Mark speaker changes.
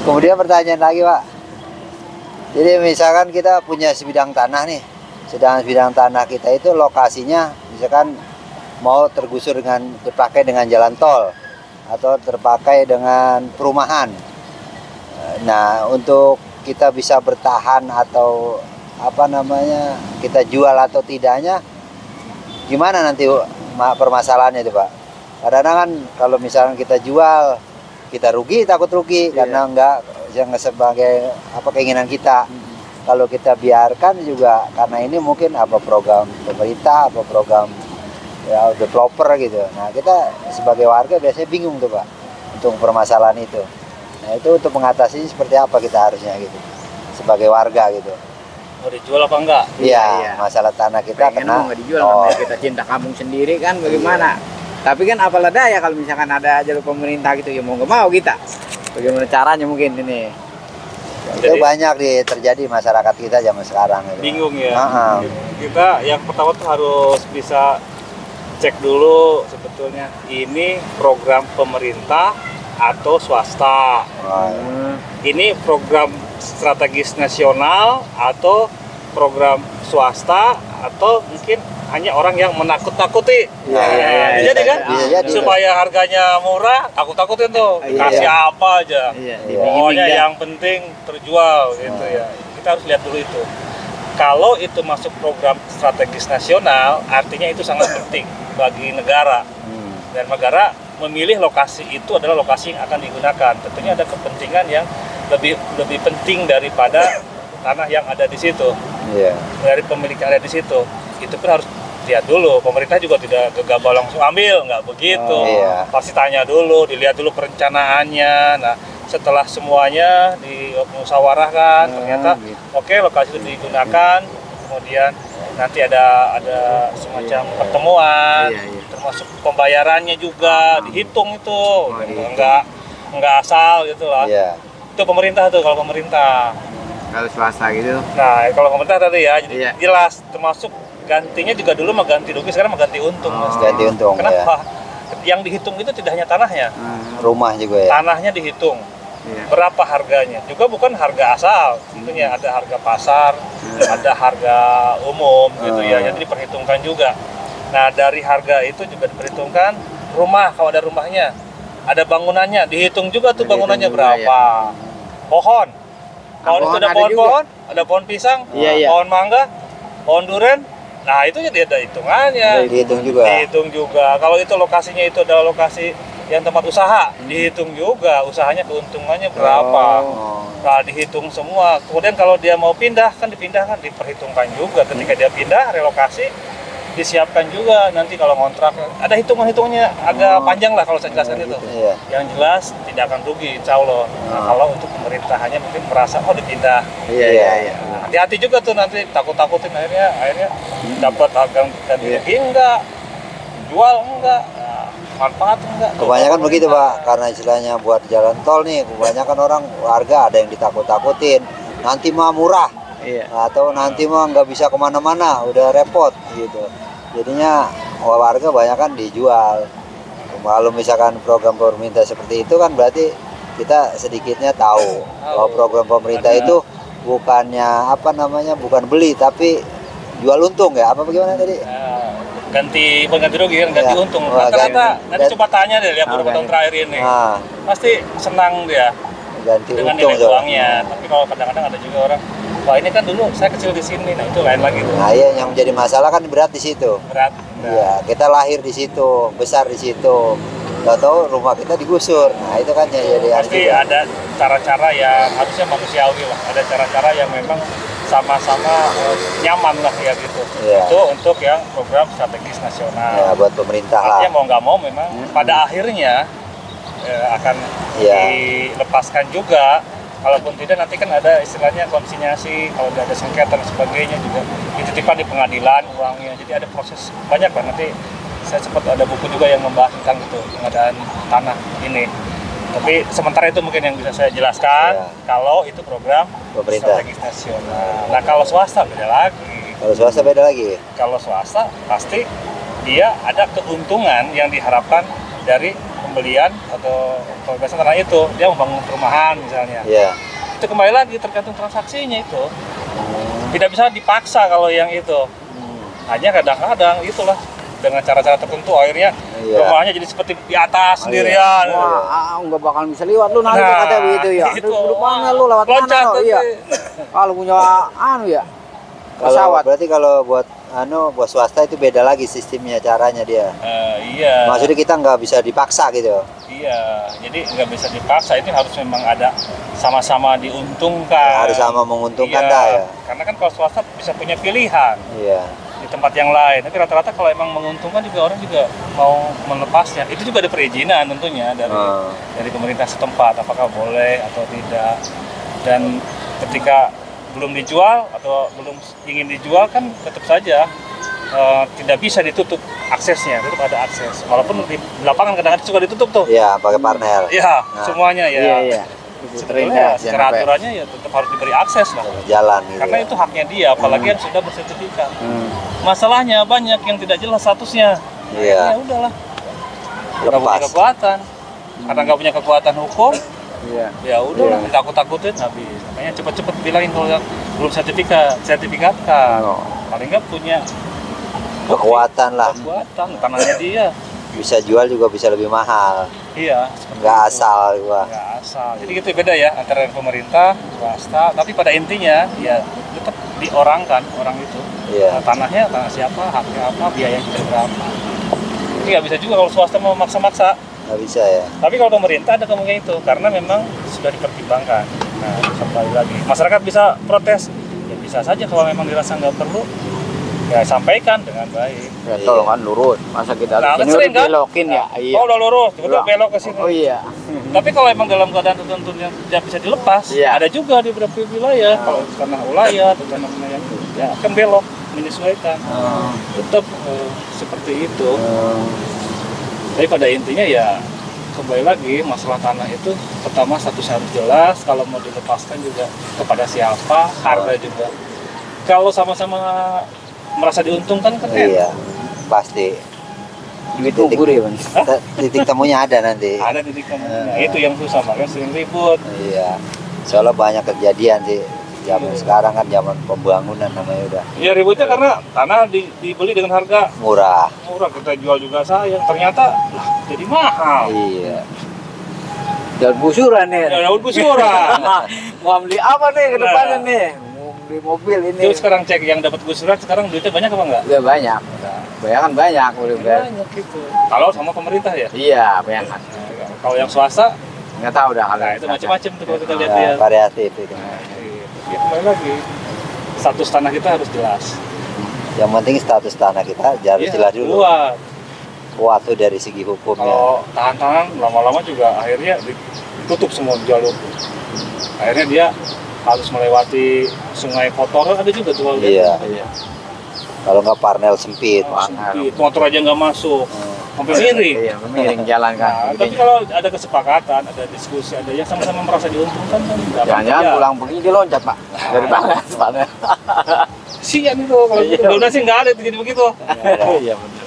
Speaker 1: Kemudian pertanyaan lagi Pak, jadi misalkan kita punya sebidang tanah nih, sedangkan sebidang tanah kita itu lokasinya misalkan mau tergusur dengan terpakai dengan jalan tol atau terpakai dengan perumahan. Nah, untuk kita bisa bertahan atau apa namanya kita jual atau tidaknya, gimana nanti permasalahannya itu Pak? Karena kan kalau misalnya kita jual, kita rugi, takut rugi karena enggak yang sebagai apa keinginan kita. Kalau kita biarkan juga karena ini mungkin apa program pemerintah, apa program ya developer gitu. Nah, kita sebagai warga biasanya bingung tuh Pak untuk permasalahan itu. Nah, itu untuk mengatasi seperti apa kita harusnya gitu sebagai warga gitu.
Speaker 2: Mau dijual apa enggak?
Speaker 1: Iya, masalah tanah kita
Speaker 3: kena nggak dijual, namanya kita cinta kampung sendiri kan bagaimana. Tapi kan apalah daya kalau misalkan ada jalur pemerintah gitu ya mau nggak mau kita. Bagaimana caranya mungkin ini?
Speaker 1: Itu banyak terjadi masyarakat kita zaman sekarang gitu.
Speaker 2: Bingung ya. Kita yang pertama tuh harus bisa cek dulu sebetulnya ini program pemerintah atau swasta. Ini program strategis nasional atau program swasta atau mungkin hanya orang yang menakut-takuti. Jadi kan supaya harganya murah, takut-takutin tuh, kasih apa aja. Pokoknya yang penting terjual gitu ya. Kita harus lihat dulu itu. Kalau itu masuk program strategis nasional, artinya itu sangat penting bagi negara. Dan negara memilih lokasi itu adalah lokasi yang akan digunakan. Tentunya ada kepentingan yang lebih penting daripada tanah yang ada di situ. Dari pemilik yang ada di situ. Itu pun harus lihat dulu. Pemerintah juga tidak gegabah langsung ambil, nggak begitu. Pasti tanya dulu, dilihat dulu perencanaannya. Nah, setelah semuanya dimusyawarahkan, ternyata oke, lokasi itu digunakan. Kemudian nanti ada semacam pertemuan, termasuk pembayarannya juga dihitung itu, nggak asal gitu lah. Itu pemerintah tuh, kalau pemerintah.
Speaker 3: Kalau swasta gitu.
Speaker 2: Nah, kalau pemerintah tadi ya, jadi jelas termasuk gantinya juga dulu mah ganti rugi, sekarang mah ganti untung.
Speaker 1: Ganti untung.
Speaker 2: Kenapa? Yang dihitung itu tidak hanya tanahnya,
Speaker 1: rumah juga ya.
Speaker 2: Tanahnya dihitung. Berapa harganya? Juga bukan harga asal, tentunya ada harga pasar, ada harga umum gitu ya. Jadi diperhitungkan juga. Nah, dari harga itu juga diperhitungkan rumah, kalau ada rumahnya, ada bangunannya, dihitung juga tuh bangunannya berapa. Pohon, kalau sudah pohon-pohon, ada pohon pisang, pohon mangga, pohon durian. Nah, itu jadi ada hitungannya. Dihitung juga. Kalau itu lokasinya itu adalah lokasi yang tempat usaha, dihitung juga usahanya keuntungannya berapa. Nah, dihitung semua. Kemudian kalau dia mau pindah, kan dipindahkan, diperhitungkan juga. Ketika dia pindah, relokasi, disiapkan juga. Nanti kalau ngontrak, ada hitungan-hitungannya agak panjang lah kalau saya jelaskan itu. Yang jelas tidak akan rugi, insya Allah. Nah, kalau untuk pemerintahannya mungkin merasa, dipindah. Hati-hati juga tuh nanti takut-takutin akhirnya dapat harga ganti rugi enggak, jual enggak, manfaat enggak.
Speaker 1: Kebanyakan begitu Pak, karena istilahnya buat jalan tol nih, kebanyakan orang warga ada yang ditakut-takutin, nanti mah murah, atau nanti mah nggak bisa kemana-mana, udah repot gitu. Jadinya warga banyak kan dijual. Kalau misalkan program pemerintah seperti itu kan berarti kita sedikitnya tahu bahwa program pemerintah itu bukannya bukan beli tapi jual untung ya, apa bagaimana tadi?
Speaker 2: Ganti rugi kan, ganti untung. Ternyata nanti coba tanya deh, lihat beberapa tahun terakhir ini, pasti senang dia
Speaker 1: ganti
Speaker 2: dengan
Speaker 1: untung
Speaker 2: nilai uangnya. Tapi kalau kadang-kadang ada juga orang, wah ini kan dulu saya kecil di sini, nah itu lain lagi tuh.
Speaker 1: Nah yang menjadi masalah kan berat di situ.
Speaker 2: Berat.
Speaker 1: Iya, kita lahir di situ, besar di situ. Nggak tahu rumah kita digusur. Nah itu kan jadi
Speaker 2: pasti ada cara-cara yang harusnya manusiawi lah. Ada cara-cara yang memang sama-sama nyaman lah ya gitu. Itu untuk yang program strategis nasional.
Speaker 1: Ya, buat pemerintah lah.
Speaker 2: Artinya mau nggak mau memang pada akhirnya akan dilepaskan juga. Kalaupun tidak nanti kan ada istilahnya konsinyasi, kalau ada sengketa dan sebagainya juga dititipkan di pengadilan uangnya. Jadi ada proses banyak lah. Nanti saya sempat ada buku juga yang membahas tentang itu pengadaan tanah ini. Tapi sementara itu mungkin yang bisa saya jelaskan kalau itu program strategis nasional. Nah kalau swasta beda lagi. Kalau swasta pasti dia ada keuntungan yang diharapkan dari pembelian atau pembebasan tanah itu, dia membangun perumahan misalnya.
Speaker 1: Iya.
Speaker 2: Itu kembali lagi tergantung transaksinya itu. Tidak bisa dipaksa kalau yang itu. Hanya kadang-kadang itulah dengan cara-cara tertentu akhirnya
Speaker 1: Iya.
Speaker 2: rumahnya jadi seperti di atas sendirian.
Speaker 3: Wah, nggak bakal bisa lewat lu nanti
Speaker 2: Nah,
Speaker 3: kata begitu ya.
Speaker 2: itu.
Speaker 3: Duduk mana lu lewat mana
Speaker 2: Loncat
Speaker 3: lo? Iya.
Speaker 2: nanti.
Speaker 3: Kalau punya anu ya.
Speaker 1: Kalau
Speaker 3: Pesawat.
Speaker 1: berarti kalau buat buat swasta itu beda lagi sistemnya, caranya dia.
Speaker 2: Iya.
Speaker 1: Maksudnya kita nggak bisa dipaksa gitu.
Speaker 2: Iya, jadi nggak bisa dipaksa, ini harus memang ada sama-sama diuntungkan.
Speaker 1: Harus sama menguntungkan
Speaker 2: Iya,
Speaker 1: dah ya.
Speaker 2: karena kan kalau swasta bisa punya pilihan
Speaker 1: Iya.
Speaker 2: di tempat yang lain, tapi rata-rata kalau emang menguntungkan juga orang juga mau melepasnya. Itu juga ada perizinan tentunya dari pemerintah setempat, apakah boleh atau tidak. Dan ketika belum dijual atau belum ingin dijual kan tetap saja tidak bisa ditutup aksesnya, tetap ada akses. Walaupun di lapangan kadang-kadang suka ditutup tuh.
Speaker 1: Iya, pakai panel.
Speaker 2: Iya,
Speaker 1: Nah.
Speaker 2: semuanya ya.
Speaker 3: Iya, iya.
Speaker 2: Sebetulnya secara aturannya ya tetap harus diberi akses lah.
Speaker 1: Jalan gitu.
Speaker 2: Karena
Speaker 1: ya.
Speaker 2: itu haknya dia, apalagi yang sudah bersertifikat. Masalahnya banyak yang tidak jelas statusnya.
Speaker 1: Iya.
Speaker 2: Ya udahlah. Nggak punya
Speaker 1: Lepas.
Speaker 2: kekuatan. Karena nggak punya kekuatan hukum,
Speaker 3: Iya.
Speaker 2: ya udahlah,
Speaker 3: Iya.
Speaker 2: takut-takutin habis. Makanya cepet-cepet bilangin kalau yang belum sertifikatkan.
Speaker 3: Oh.
Speaker 2: Paling nggak punya
Speaker 1: Kekuatan lah.
Speaker 2: kekuatan, tanahnya dia.
Speaker 1: Bisa jual juga bisa lebih mahal.
Speaker 2: Iya, seperti
Speaker 1: Nggak
Speaker 2: itu.
Speaker 1: asal gua.
Speaker 2: Nggak asal. Jadi gitu beda ya antara pemerintah, swasta. Tapi pada intinya ya tetap diorangkan orang itu.
Speaker 1: Iya.
Speaker 2: Tanahnya tanah siapa, haknya apa, biayanya berapa. Jadi nggak bisa juga kalau swasta mau maksa-maksa.
Speaker 1: Nggak bisa ya.
Speaker 2: Tapi kalau pemerintah ada kemungkinan itu karena memang sudah dipertimbangkan. Nah, kembali lagi masyarakat bisa protes. Ya bisa saja kalau memang dirasa nggak perlu, ya sampaikan dengan baik.
Speaker 3: Ya tolong kan lurus. Masa kita
Speaker 2: Nah,
Speaker 3: di sini
Speaker 2: sering kan?
Speaker 3: belokin ya? Iya.
Speaker 2: Oh udah lurus, tiba-tiba
Speaker 3: Iya.
Speaker 2: belok ke sini.
Speaker 3: Oh iya.
Speaker 2: Tapi kalau emang dalam keadaan tertentu yang tidak bisa dilepas,
Speaker 3: Iya.
Speaker 2: ada juga di beberapa wilayah. Kalau tanah wilayah atau tanah yang ya akan belok menyesuaikan. Tetap seperti itu. Tapi pada intinya ya kembali lagi masalah tanah itu pertama status harus jelas, kalau mau dilepaskan juga kepada siapa, harga juga. Kalau sama-sama merasa diuntungkan kan enak.
Speaker 1: Iya. Pasti.
Speaker 3: Duit gugur ya, Bang.
Speaker 1: Titik temunya ada nanti.
Speaker 2: Ada titik temunya. Itu yang susah, makanya sering ribut.
Speaker 1: Iya. Soalnya banyak kejadian sih. Zaman sekarang kan zaman pembangunan namanya udah
Speaker 2: Ya ributnya karena tanah dibeli dengan harga
Speaker 1: murah.
Speaker 2: murah, kita jual juga sayang, ternyata lah jadi mahal.
Speaker 1: Iya.
Speaker 3: Daun busuran nih.
Speaker 2: Ya daun busuran.
Speaker 3: Mau beli apa nih ke depannya
Speaker 2: Nah.
Speaker 3: nih? Mau beli mobil ini.
Speaker 2: Terus sekarang cek yang dapat busuran sekarang duitnya banyak apa enggak?
Speaker 3: Udah banyak. Bayangan banyak udah.
Speaker 2: Banyak gitu. Kalau sama pemerintah ya.
Speaker 3: Iya, bayangan.
Speaker 2: Kalau yang swasta,
Speaker 3: Nggak tahu dah kalau
Speaker 2: nah itu macam-macam tuh kalau kita lihat
Speaker 1: Nah,
Speaker 2: dia.
Speaker 1: variatif itu.
Speaker 2: Ya kembali lagi, status tanah kita harus jelas.
Speaker 1: Yang penting status tanah kita harus
Speaker 2: Iya,
Speaker 1: jelas dulu.
Speaker 2: kuat.
Speaker 1: Kuat tuh dari segi hukumnya.
Speaker 2: Kalau tahan-tahan lama-lama juga akhirnya ditutup semua jalur. Akhirnya dia harus melewati sungai kotor, ada juga tuh kalau
Speaker 1: Iya.
Speaker 3: Iya.
Speaker 1: Kalau nggak parnel sempit.
Speaker 2: sempit, motor aja nggak masuk, sampai miring.
Speaker 3: Iya, miring jalan
Speaker 2: Nah,
Speaker 3: kan.
Speaker 2: tapi kalau ada kesepakatan, ada diskusi, ada yang sama-sama merasa diuntungkan kan nggak
Speaker 3: Jangan-jangan
Speaker 2: apa-apa.
Speaker 3: pulang pergi dia loncat, Pak. Dari panas.
Speaker 2: Sian itu kalau gitu. Mudah-mudahan sih nggak ada itu jadi begitu.
Speaker 3: Iya, benar.